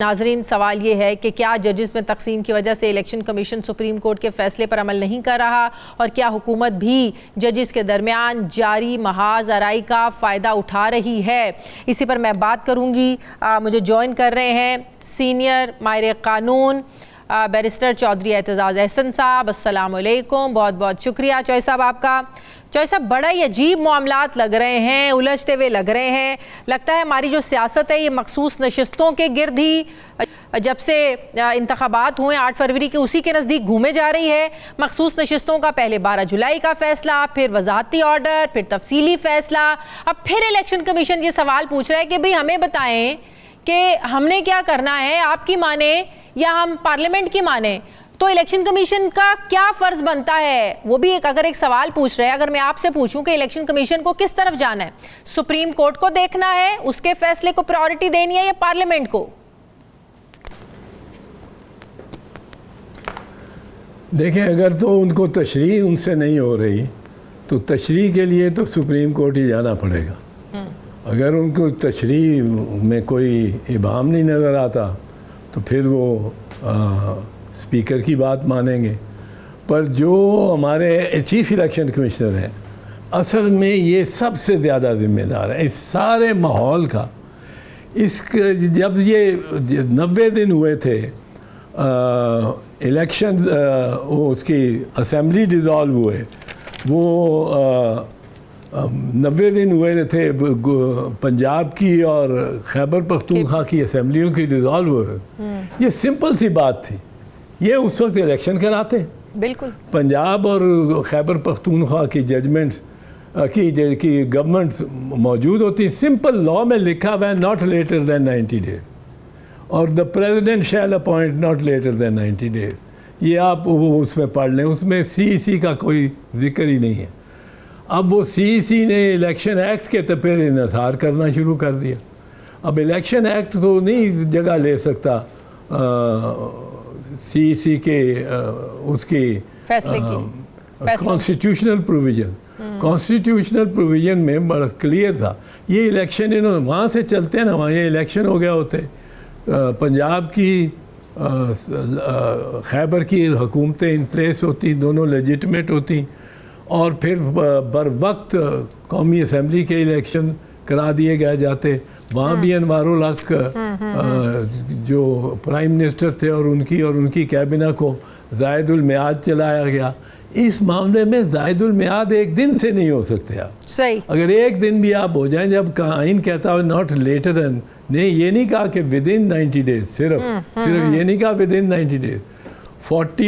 नाजरीन, सवाल ये है कि क्या जजेस में तकसीम की वजह से इलेक्शन कमीशन सुप्रीम कोर्ट के फैसले पर अमल नहीं कर रहा और क्या हुकूमत भी जजेस के दरमियान जारी महाज आराई का फ़ायदा उठा रही है। इसी पर मैं बात करूँगी। मुझे ज्वाइन कर रहे हैं सीनियर माहिर कानून बैरिस्टर चौधरी एतजाज़ अहसन साहब। अस्सलाम वालेकुम, बहुत बहुत शुक्रिया चौधरी साहब आपका। चौधरी साहब, बड़ा ही अजीब मामलात लग रहे हैं, उलझते हुए लग रहे हैं। लगता है हमारी जो सियासत है ये मखसूस नशिस्तों के गिर्द ही जब से इंतखाबात हुए 8 फरवरी के उसी के नज़दीक घूमे जा रही है। मखसूस नशिस्तों का पहले 12 जुलाई का फ़ैसला, फिर वजाहती ऑर्डर, फिर तफसीली फ़ैसला, अब फिर इलेक्शन कमीशन ये सवाल पूछ रहा है कि भाई हमें बताएं कि हमने क्या करना है, आपकी माने या हम पार्लियामेंट की माने। तो इलेक्शन कमीशन का क्या फ़र्ज़ बनता है, वो भी अगर एक सवाल पूछ रहे हैं। अगर मैं आपसे पूछूं कि इलेक्शन कमीशन को किस तरफ जाना है, सुप्रीम कोर्ट को देखना है, उसके फैसले को प्रायोरिटी देनी है या पार्लियामेंट को? देखें, अगर तो उनको तशरीह उनसे नहीं हो रही तो तशरीह के लिए तो सुप्रीम कोर्ट ही जाना पड़ेगा। अगर उनको तशरीह में कोई इबाम नहीं नज़र आता तो फिर वो स्पीकर की बात मानेंगे। पर जो हमारे चीफ इलेक्शन कमिश्नर हैं, असल में ये सबसे ज़्यादा ज़िम्मेदार है इस सारे माहौल का। जब ये 90 दिन हुए थे इलेक्शन, उसकी असम्बली डिज़ोल्व हुए, वो 90 दिन हुए थे पंजाब की और खैबर पख्तूनख्वा की असम्बलियों की डिज़ोल्व हुए। ये सिंपल सी बात थी, ये उस वक्त इलेक्शन कराते। बिल्कुल। पंजाब और खैबर पख्तूनख्वा की जजमेंट्स की गवर्नमेंट्स मौजूद होती। सिंपल लॉ में लिखा हुआ है नॉट लेटर दैन 90 डेज और the president shall appoint not later than 90 days. ये आप उसमें पढ़ लें, उसमें CEC का कोई जिक्र ही नहीं है। अब वो CEC ने इलेक्शन एक्ट के तपेर इन्हिसार करना शुरू कर दिया। अब इलेक्शन एक्ट तो नहीं जगह ले सकता CEC के उसकी कॉन्स्टिट्यूशनल प्रोविज़न। कॉन्स्टिट्यूशनल प्रोविज़न में बड़ा क्लियर था। ये इलेक्शन इन्होंने वहाँ से चलते ना, वहाँ ये इलेक्शन हो गया होते। पंजाब की खैबर की हुकूमतें इन प्लेस होती, दोनों लेजिटमेट होती और फिर बर वक्त कौमी असम्बली के इलेक्शन करा दिए गए जाते। वहाँ भी अनवारुल हक जो प्राइम मिनिस्टर थे और उनकी कैबिना को ज़ायदुल मियाद चलाया गया। इस मामले में ज़ायदुल मियाद एक दिन से नहीं हो सकते आप। सही। अगर एक दिन भी आप हो जाएं, जब आइन कहता है नॉट लेटर दैन, नहीं ये नहीं कहा कि विद इन 90 डेज, सिर्फ ये नहीं कहा विद इन 90 डेज।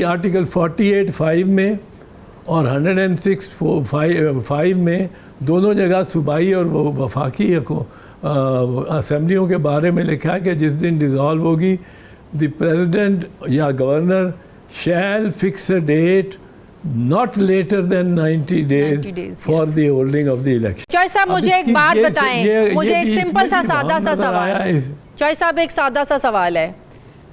आर्टिकल 48(5) में और 106(5) में दोनों जगह सूबाई और वफाकी असम्बलियों के बारे में लिखा है कि जिस दिन डिज़ोल्व होगी द प्रेसिडेंट या governor shall fix a date not later than 90 days for the holding of the election. Chaudhary साहब, मुझे एक बात बताएं, मुझे एक सिंपल सा सादा सा सवाल है। चौधरी साहब, एक सादा सा सवाल है।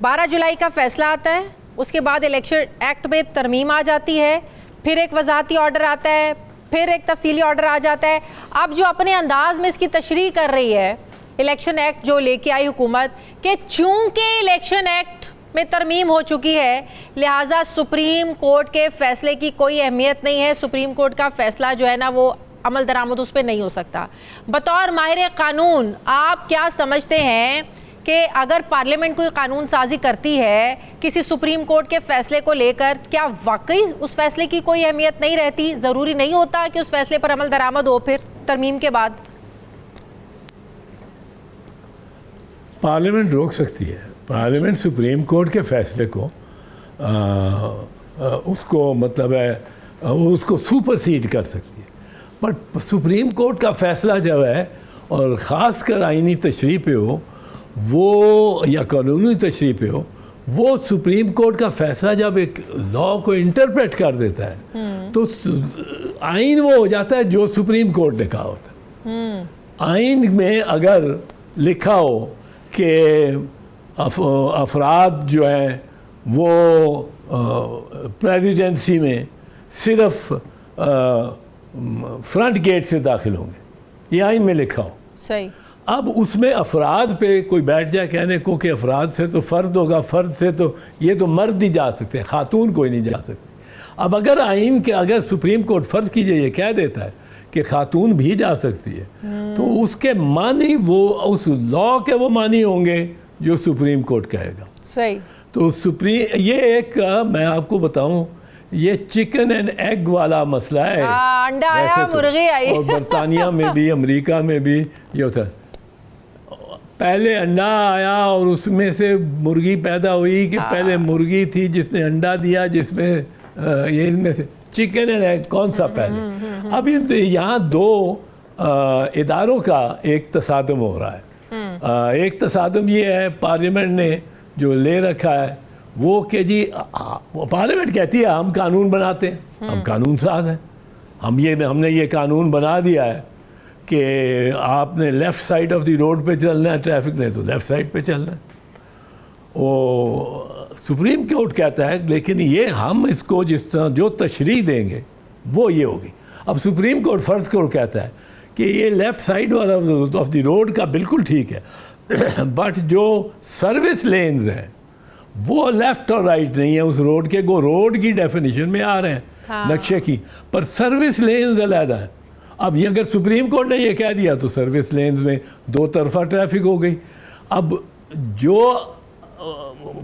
12 जुलाई का फैसला आता है, उसके बाद इलेक्शन एक्ट में तरमीम आ जाती है, फिर एक वजाहती ऑर्डर आता है, फिर एक तफसीली ऑर्डर आ जाता है। अब जो अपने अंदाज में इसकी तशरीह कर रही है इलेक्शन एक्ट जो लेके आई हुकूमत कि चूंकि इलेक्शन एक्ट में तरमीम हो चुकी है लिहाजा सुप्रीम कोर्ट के फैसले की कोई अहमियत नहीं है, सुप्रीम कोर्ट का फैसला जो है ना वो अमल दरामद उस पर नहीं हो सकता। बतौर माहिर कानून आप क्या समझते हैं कि अगर पार्लियामेंट कोई कानून साजी करती है किसी सुप्रीम कोर्ट के फैसले को लेकर, क्या वाकई उस फैसले की कोई अहमियत नहीं रहती? ज़रूरी नहीं होता कि उस फैसले पर अमल दरामद हो फिर तरमीम के बाद? पार्लियामेंट रोक सकती है। पार्लियामेंट सुप्रीम कोर्ट के फैसले को उसको मतलब है उसको सुपरसीड कर सकती है। बट सुप्रीम कोर्ट का फैसला जब है और ख़ास कर आइनी तशरीह पे हो वो या कानूनी तशरीह पे हो, वो सुप्रीम कोर्ट का फैसला जब एक लॉ को इंटरप्रेट कर देता है तो आइन वो हो जाता है जो सुप्रीम कोर्ट ने कहा होता है। आइन में अगर लिखा हो कि अफराद जो हैं वो प्रेसिडेंसी में सिर्फ फ्रंट गेट से दाखिल होंगे, ये आइन में लिखा हो। सही। अब उसमें अफराद पे कोई बैठ जाए कहने को कि अफराद से तो फ़र्द होगा, फ़र्द से तो ये तो मर्द ही जा सकते हैं, ख़ातून कोई नहीं जा सकती। अब अगर आइन के अगर सुप्रीम कोर्ट फ़र्ज़ कीजिए ये कह देता है कि ख़ातून भी जा सकती है, तो उसके मानी वो उस लॉ के वो मानी होंगे जो सुप्रीम कोर्ट कहेगा। सही। तो सुप्रीम ये एक मैं आपको बताऊं, ये चिकन एंड एग वाला मसला है। अंडा आया मुर्गी आई। और बरतानिया में भी अमेरिका में भी ये होता है, पहले अंडा आया और उसमें से मुर्गी पैदा हुई कि पहले मुर्गी थी जिसने अंडा दिया, जिसमें ये इनमें से चिकन एंड एग कौन सा पहले। अब यहाँ दो इदारों का एक तसादम हो रहा है। एक तसादम ये है पार्लियामेंट ने जो ले रखा है वो कि जी पार्लियामेंट कहती है हम कानून बनाते हैं, हम कानून साज हैं, हमने ये कानून बना दिया है कि आपने left side of the road पे चलना है, ट्रैफिक ने तो लेफ़्ट साइड पे चलना है। वो सुप्रीम कोर्ट कहता है लेकिन ये हम इसको जिस तरह जो तशरीह देंगे वो ये होगी। अब सुप्रीम कोर्ट फ़र्ज़ कोर्ट कहता है कि ये लेफ़्ट साइड वाला ऑफ द रोड का बिल्कुल ठीक है बट जो सर्विस लेन्स हैं वो लेफ़्ट और राइट नहीं है उस रोड के, वो रोड की डेफिनेशन में आ रहे हैं। हाँ। नक्शे की, पर सर्विस लेन्स अलहदा है। अब ये अगर सुप्रीम कोर्ट ने ये कह दिया तो सर्विस लेन्स में दो तरफा ट्रैफिक हो गई। अब जो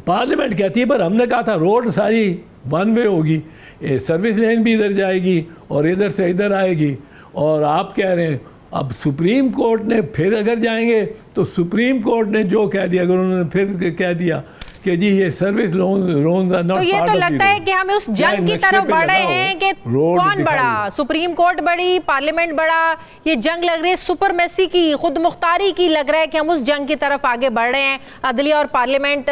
पार्लियामेंट कहती है पर हमने कहा था रोड सारी वन वे होगी, सर्विस लेन भी इधर जाएगी और इधर से इधर आएगी, और आप कह रहे हैं अब सुप्रीम कोर्ट ने फिर अगर जाएंगे तो सुप्रीम कोर्ट ने जो कह दिया, अगर उन्होंने फिर कह दिया कि जी ये सर्विस लोन आर नॉट, तो ये तो लगता है कि हम उस जंग की तरफ बढ़ रहे हैं कि कौन बड़ा, सुप्रीम कोर्ट बड़ी, पार्लियामेंट बड़ा, ये जंग लग रही है सुपरमेसी की, खुद मुख्तारी की लग रहा है कि हम उस जंग की तरफ आगे बढ़ रहे हैं। अदलिया और पार्लियामेंट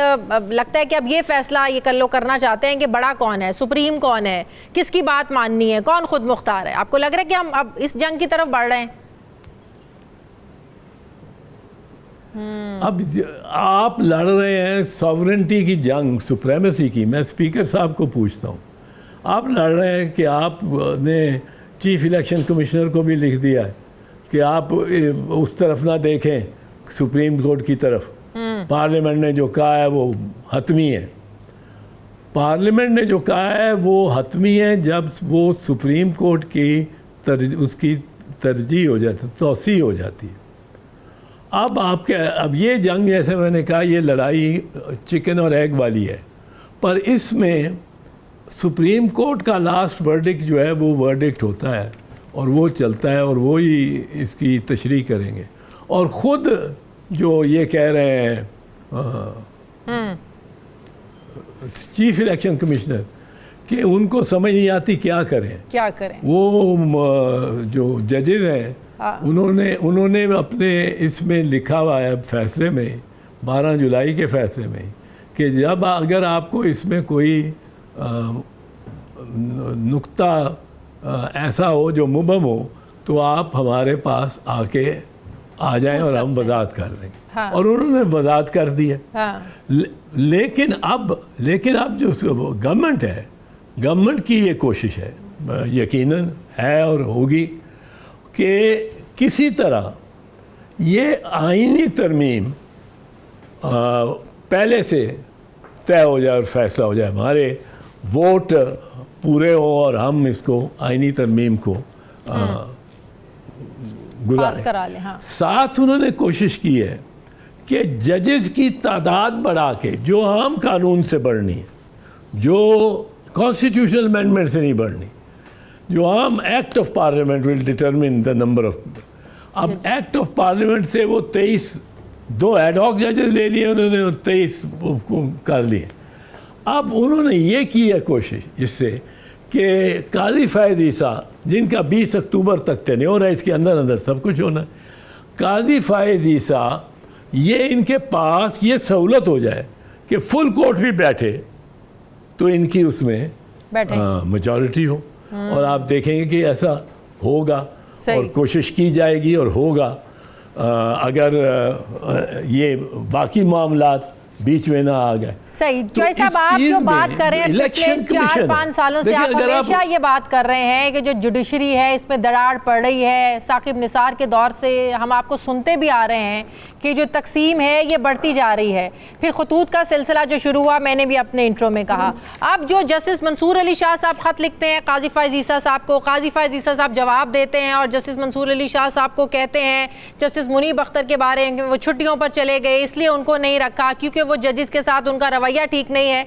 लगता है कि अब ये फैसला ये कर लो करना चाहते हैं कि बड़ा कौन है, सुप्रीम कौन है, किसकी बात माननी है, कौन खुद मुख्तार है। आपको लग रहा है कि हम अब इस जंग की तरफ बढ़ रहे हैं? अब आप लड़ रहे हैं सॉवरेंटी की जंग, सुप्रीमेसी की। मैं स्पीकर साहब को पूछता हूँ, आप लड़ रहे हैं कि आपने चीफ इलेक्शन कमिश्नर को भी लिख दिया है कि आप उस तरफ ना देखें सुप्रीम कोर्ट की तरफ। पार्लियामेंट ने जो कहा है वो हतमी है, पार्लियामेंट ने जो कहा है वो हतमी है जब वो सुप्रीम कोर्ट की उसकी तरजीह हो जाती, तोसी हो जाती है। अब ये जंग जैसे मैंने कहा ये लड़ाई चिकन और एग वाली है, पर इसमें सुप्रीम कोर्ट का लास्ट वर्डिक्ट जो है वो वर्डिक्ट होता है और वो चलता है और वो ही इसकी तशरीह करेंगे। और ख़ुद जो ये कह रहे हैं चीफ इलेक्शन कमिश्नर कि उनको समझ नहीं आती क्या करें, वो जो जजेज हैं उन्होंने अपने इसमें लिखा हुआ है फैसले में, 12 जुलाई के फैसले में, कि जब अगर आपको इसमें कोई नुक्ता ऐसा हो जो मुबहम हो तो आप हमारे पास आके आ जाएं और हम वजाहत कर देंगे। हाँ। और उन्होंने वजाहत कर दी है। हाँ। लेकिन अब जो गवर्नमेंट है, गवर्नमेंट की ये कोशिश है, यकीनन है और होगी, कि किसी तरह ये आईनी तरमीम पहले से तय हो जाए और फैसला हो जाए, हमारे वोट पूरे हो और हम इसको आईनी तरमीम को गुजारें। हाँ। साथ उन्होंने कोशिश की है कि जजेस की तादाद बढ़ा के, जो आम कानून से बढ़नी है, जो कॉन्स्टिट्यूशनल अमेंडमेंट से नहीं बढ़नी, जो आम act of parliament will determine the number of, अब एक्ट ऑफ पार्लियामेंट से वो 23 दो एडहॉक जजेस ले लिए उन्होंने और 23 कर लिए। अब उन्होंने ये की है कोशिश इससे कि काजी फैज़ ईसा, जिनका 20 अक्टूबर तक टेन्योर है, इसके अंदर अंदर सब कुछ होना है, काजी फैज़ ईसा ये इनके पास ये सहूलत हो जाए कि फुल कोर्ट भी बैठे तो इनकी उसमें मेजॉरिटी हो। और आप देखेंगे कि ऐसा होगा और कोशिश की जाएगी और होगा। अगर ये बाकी मामलात बीच में ना आ गए। सही। जॉय साहब, आप जो बात कर रहे हैं पिछले 4-5 सालों से, आप हमेशा ये बात कर रहे हैं कि जो जुडिशरी है इसमें दरार पड़ रही है। साकिब निसार के दौर से हम आपको सुनते भी आ रहे हैं कि जो तकसीम है ये बढ़ती जा रही है। फिर खतूत का सिलसिला जो शुरू हुआ, मैंने भी अपने इंट्रो में कहा। अब जो जस्टिस मंसूर अली शाह साहब ख़त लिखते हैं काजी फ़ाइज़ ईसा साहब को, काजी फ़ाइज़ ईसा साहब जवाब देते हैं और जस्टिस मंसूर अली शाह साहब को कहते हैं जस्टिस मुनीब अख्तर के बारे में वो छुट्टियों पर चले गए इसलिए उनको नहीं रखा क्योंकि वो जजिस के साथ उनका रवैया ठीक नहीं है।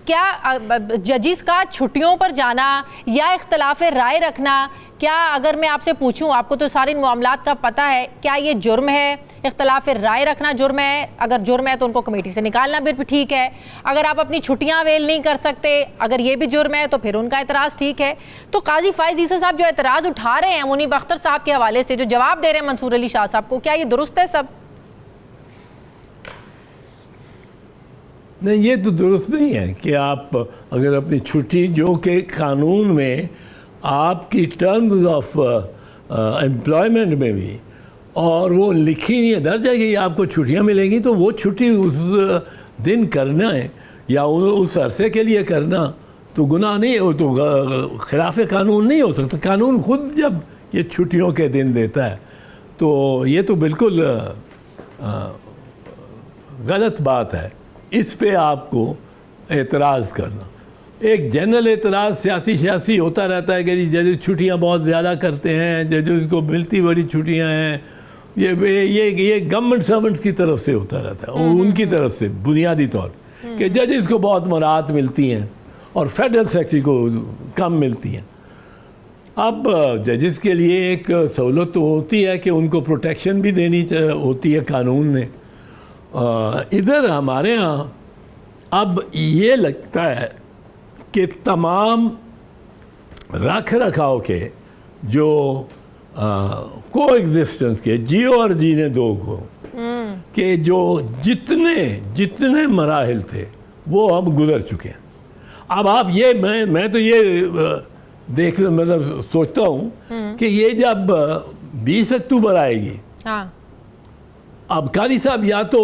क्या जजिस का छुट्टियों पर जाना या इख्तलाफ राय रखना, क्या अगर मैं आपसे पूछूं, आपको तो सारे मामलात का पता है, क्या ये जुर्म है? इख्तलाफ राय रखना जुर्म है? अगर जुर्म है तो उनको कमेटी से निकालना भी ठीक है। अगर आप अपनी छुट्टियां अवेल नहीं कर सकते, अगर ये भी जुर्म है तो फिर उनका एतराज़ ठीक है। तो काजी फ़ाइज़ ईसा साहब जो एतराज़ उठा रहे हैं मुनीब अख्तर साहब के हवाले से, जो जवाब दे रहे हैं मंसूर अली शाह साहब को, क्या ये दुरुस्त है सब? नहीं, ये तो दुरुस्त नहीं है कि आप अगर अपनी छुट्टी, जो कि कानून में आपकी टर्म्स ऑफ एम्प्लॉयमेंट में भी और वो लिखी नहीं है, दर्ज है कि आपको छुट्टियां मिलेंगी, तो वो छुट्टी उस दिन करना है या उस अरसे के लिए करना तो गुनाह नहीं है, वो तो खिलाफ कानून नहीं हो सकता। कानून खुद जब ये छुट्टियों के दिन देता है तो ये तो बिल्कुल गलत बात है। इस पे आपको एतराज़ करना, एक जनरल एतराज़ सियासी होता रहता है कि जी जजेस छुट्टियाँ बहुत ज़्यादा करते हैं, जजेस को मिलती बड़ी छुट्टियाँ हैं, ये गवर्नमेंट सर्वेंट्स की तरफ से होता रहता है और उनकी तरफ से बुनियादी तौर कि जजेस को बहुत मराहत मिलती हैं और फेडरल सेक्रेटरी को कम मिलती हैं। अब जजेस के लिए एक सहूलत तो होती है कि उनको प्रोटेक्शन भी देनी होती है कानून ने। इधर हमारे यहाँ अब ये लगता है कि तमाम रख रखाव के जो को एग्जिस्टेंस के जियो और जीने दो को के जो जितने मराहिल थे वो अब गुजर चुके हैं। अब आप ये मैं तो ये देख मतलब सोचता हूँ कि ये जब 20 अक्टूबर आएगी, हाँ। अब कादी साहब या तो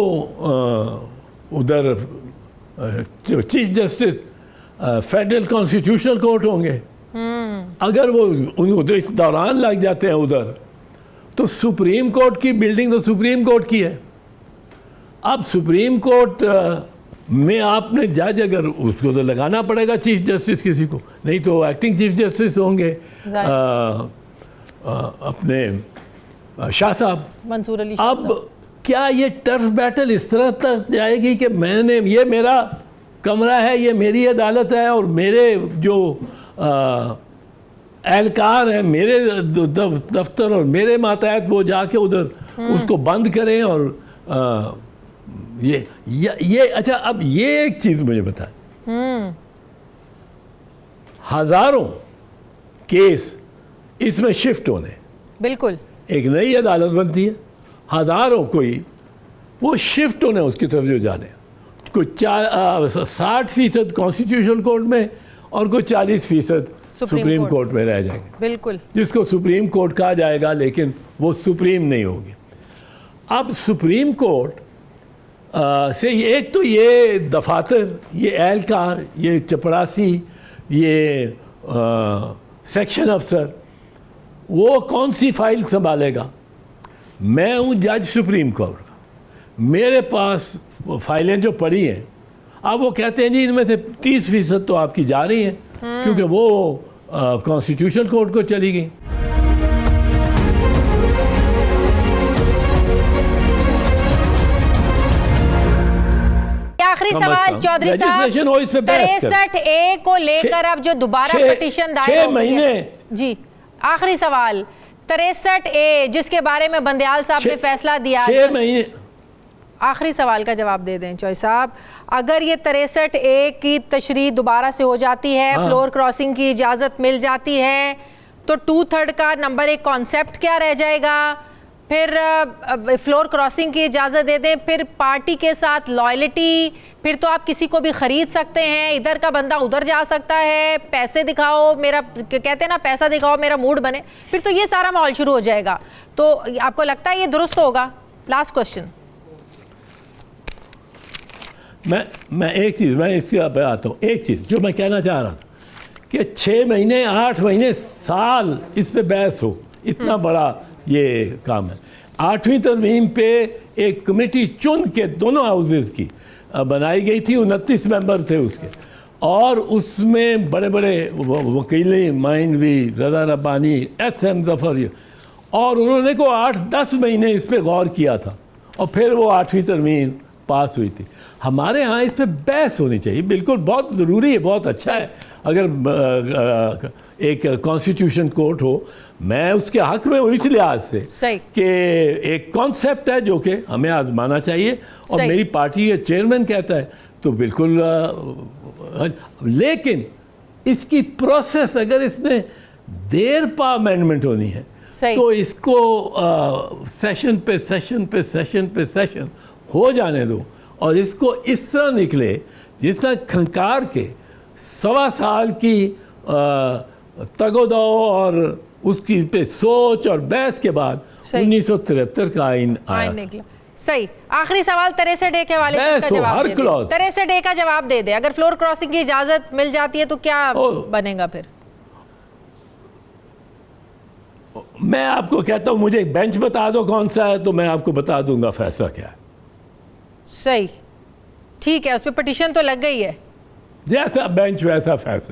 उधर chief justice federal constitutional court होंगे, अगर वो उनको इस दौरान लग जाते हैं उधर, तो सुप्रीम कोर्ट की बिल्डिंग तो सुप्रीम कोर्ट की है। अब सुप्रीम कोर्ट में आपने जज, अगर उसको तो लगाना पड़ेगा चीफ जस्टिस किसी को, नहीं तो एक्टिंग चीफ जस्टिस होंगे अपने शाह साहब, मंसूर अली। अब क्या ये टर्फ बैटल इस तरह तक जाएगी कि ये मेरा कमरा है, ये मेरी अदालत है और मेरे जो एहलकार हैं, मेरे दफ्तर और मेरे मातहत, वो जाके उधर उसको बंद करें और ये अच्छा। अब ये एक चीज़ मुझे बताएं, हज़ारों केस इसमें शिफ्ट होने, बिल्कुल एक नई अदालत बनती है, हज़ारों कोई वो शिफ्ट होने उसकी तरफ जो जाने, कुछ 60% कॉन्स्टिट्यूशनल कोर्ट में और कुछ 40% सुप्रीम कोर्ट में रह जाएंगे, बिल्कुल, जिसको सुप्रीम कोर्ट कहा जाएगा, लेकिन वो सुप्रीम नहीं होगी। अब सुप्रीम कोर्ट से एक तो ये दफातर, ये एहलकार, ये चपरासी, ये सेक्शन अफसर, वो कौन सी फाइल संभालेगा? मैं हूँ जज सुप्रीम कोर्ट का, मेरे पास फाइलें जो पड़ी हैं, अब वो कहते हैं जी इनमें से 30% तो आपकी जा रही हैं क्योंकि वो कॉन्स्टिट्यूशनल कोर्ट को चली गई। आखिरी सवाल चौधरी साहब, 63A को लेकर अब जो दोबारा पिटीशन दायर हो गई है, जी आखिरी सवाल, 63A जिसके बारे में बंदयाल साहब ने फैसला दिया, 6 महीने, आखिरी सवाल का जवाब दे दें चौधरी साहब, अगर ये 63A की तशरीह दोबारा से हो जाती है, फ्लोर क्रॉसिंग की इजाज़त मिल जाती है, तो 2/3 का नंबर 1 कॉन्सेप्ट क्या रह जाएगा? फिर फ्लोर क्रॉसिंग की इजाज़त दे दें, फिर पार्टी के साथ लॉयल्टी, फिर तो आप किसी को भी ख़रीद सकते हैं, इधर का बंदा उधर जा सकता है, पैसे दिखाओ मेरा, कहते हैं ना पैसा दिखाओ मेरा मूड बने, फिर तो ये सारा माहौल शुरू हो जाएगा। तो आपको लगता है ये दुरुस्त होगा? Last question. मैं एक चीज़, मैं इसके पे आता हूँ, एक चीज़ जो मैं कहना चाह रहा था कि 6 महीने 8 महीने साल इस पे बहस हो, इतना बड़ा ये काम है। 8वीं तरमीम पे एक कमेटी चुन के दोनों हाउसेस की बनाई गई थी, 29 मेंबर थे उसके, और उसमें बड़े बड़े वकील माइंडवी, रज़ा रब्बानी, SM ज़फ़र, और उन्होंने को 8-10 महीने इस पे गौर किया था और फिर वो 8वीं तरमीम पास हुई थी। हमारे यहाँ इस पे बहस होनी चाहिए, बिल्कुल बहुत ज़रूरी है, बहुत अच्छा है अगर एक कॉन्स्टिट्यूशन कोर्ट हो। मैं उसके हक़ में हूँ इस लिहाज से कि एक कॉन्सेप्ट है जो कि हमें आजमाना चाहिए, और मेरी पार्टी के चेयरमैन कहता है तो बिल्कुल, लेकिन इसकी प्रोसेस अगर इसने देर पा अमेंडमेंट होनी है तो इसको सेशन पे सेशन पे सेशन पे सेशन हो जाने दो, और इसको इस तरह निकले जिस तरह खंकार के 1.25 साल की तगोदो और उसकी पे सोच और बहस के बाद 1973 का आइन निकला। सही। आखिरी सवाल तेरेसा डे के वाले का जवाब दे दे। तेरेसा डे का जवाब दे दे, अगर फ्लोर क्रॉसिंग की इजाजत मिल जाती है तो क्या बनेगा फिर? मैं आपको कहता हूं मुझे बेंच बता दो कौन सा है, तो मैं आपको बता दूंगा फैसला क्या है। सही, ठीक है, उस पर पिटीशन तो लग गई है, जैसा बेंच वैसा फैसला।